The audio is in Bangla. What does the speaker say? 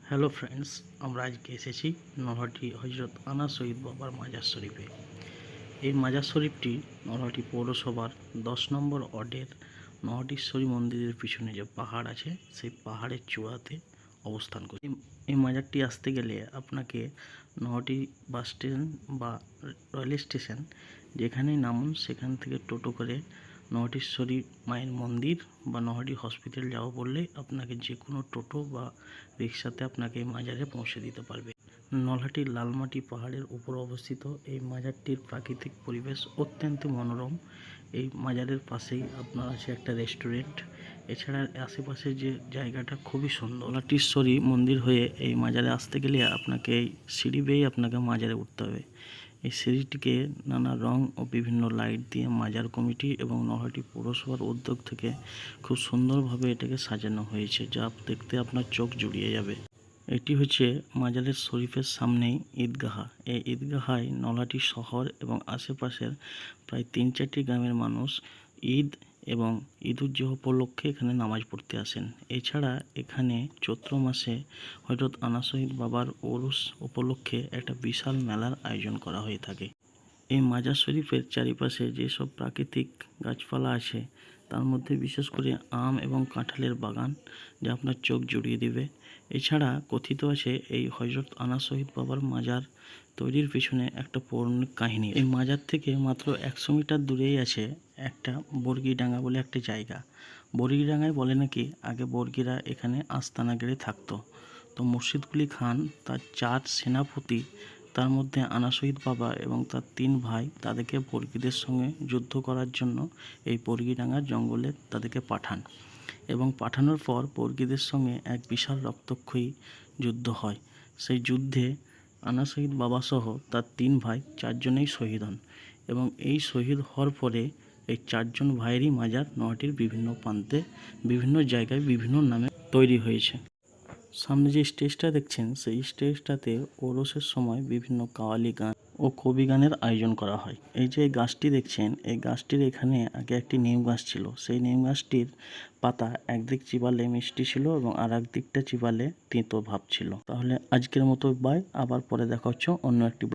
হ্যালো ফ্রেন্ডস, আমরা আজকে এসেছি নলহাটি হজরত আনা শহীদ বাবার মাজার শরীফে। এই মাজার শরীফটি নলহাটি পৌরসভার 10 নম্বর ওয়ার্ডের নহাটিশ্বরী মন্দিরের পিছনে যে পাহাড় আছে সেই পাহাড়ের চূড়াতে অবস্থান করে। এই মাজারটি আসতে গেলে আপনাকে নহাটি বাস স্ট্যান্ড বা রেল স্টেশন যেখানেই নামুন সেখান থেকে টোটো করে নহাটিশ্বরী মায়ের মন্দির বা নহাটি হসপিটাল যাওয়া বললে আপনাকে যে কোনো টোটো বা রিক্সাতে আপনাকে এই মাজারে পৌঁছে দিতে পারবে। নলহাটির লালমাটি পাহাড়ের উপর অবস্থিত এই মাজারটির প্রাকৃতিক পরিবেশ অত্যন্ত মনোরম। এই মাজারের পাশেই আপনার আছে একটা রেস্টুরেন্ট। এছাড়া আশেপাশে যে জায়গাটা খুবই সুন্দর। নলহাটিশ্বরী মন্দির হয়ে এই মাজারে আসতে গেলে আপনাকে এই সিঁড়ি বেয়েই আপনাকে মাজারে উঠতে হবে। এই সিঁড়িটিকে নানা রং ও বিভিন্ন লাইট দিয়ে মাজার কমিটি এবং নলহাটি পৌরসভার উদ্যোগ থেকে খুব সুন্দরভাবে এটাকে সাজানো হয়েছে, যা দেখতে আপনার চোখ জুড়িয়ে যাবে। এটি হচ্ছে মাজারের শরীফের সামনেই ঈদগাহা। এই ঈদগাহায় নলহাটি শহর এবং আশেপাশের প্রায় 3-4টি গ্রামের মানুষ ঈদ এবং ঈদুজ্জোহা উপলক্ষে এখানে নামাজ পড়তে আসেন। এছাড়া এখানে চৈত্র মাসে হযরত আনা শহীদ বাবার ওরস উপলক্ষে একটা বিশাল মেলার আয়োজন করা হয়ে থাকে। এই মাজার শরীফের চারিপাশে যেসব প্রাকৃতিক গাছপালা আছে তার মধ্যে বিশেষ করে আম এবং কাঁঠালের বাগান, যা আপনার চোখ জুড়িয়ে দেবে। এছাড়া কথিত আছে এই হযরত আনা শহীদ বাবার মাজার তৈরির পিছনে একটা পৌরাণিক কাহিনী। এই মাজার থেকে মাত্র 100 মিটার দূরেই আছে একটা বর্গিডাঙ্গা বলে একটা জায়গা। বর্গিডাঙ্গায় বলে নাকি আগে বর্গিরা এখানে আস্তানা গেড়ে থাকতো। তো মুর্শিদকুলি খান তার 4 সেনাপতি, তার মধ্যে আনা শহীদ বাবা এবং তার 3 ভাই, তাদেরকে বর্গীদের সঙ্গে যুদ্ধ করার জন্য এই বর্গিডাঙ্গার জঙ্গলে তাদেরকে পাঠান এবং পাঠানোর পর বর্গীদের সঙ্গে এক বিশাল রক্তক্ষয়ী যুদ্ধ হয়। সেই যুদ্ধে আনা শহীদ বাবা সহ তার 3 ভাই 4 জনেই শহীদ হন এবং এই শহীদ হওয়ার পরে এই 4 জন ভাইয়েরই মাজার নহাটির বিভিন্ন প্রান্তে বিভিন্ন জায়গায় বিভিন্ন নামে তৈরি হয়েছে। সামনে যে স্টেজটা দেখছেন সেই স্টেজটাতে ওরসের সময় বিভিন্ন কাওয়ালি গান ও কবি গানের আয়োজন করা হয়। এই যে গাছটি দেখছেন, এই গাছটির এখানে আগে একটি নিম গাছ ছিল। সেই নিম গাছটির পাতা একদিক চিবালে মিষ্টি ছিল এবং আর এক দিকটা চিবালে তেঁতো ভাব ছিল। তাহলে আজকের মতো বাই, আবার পরে দেখা হচ্ছে অন্য একটি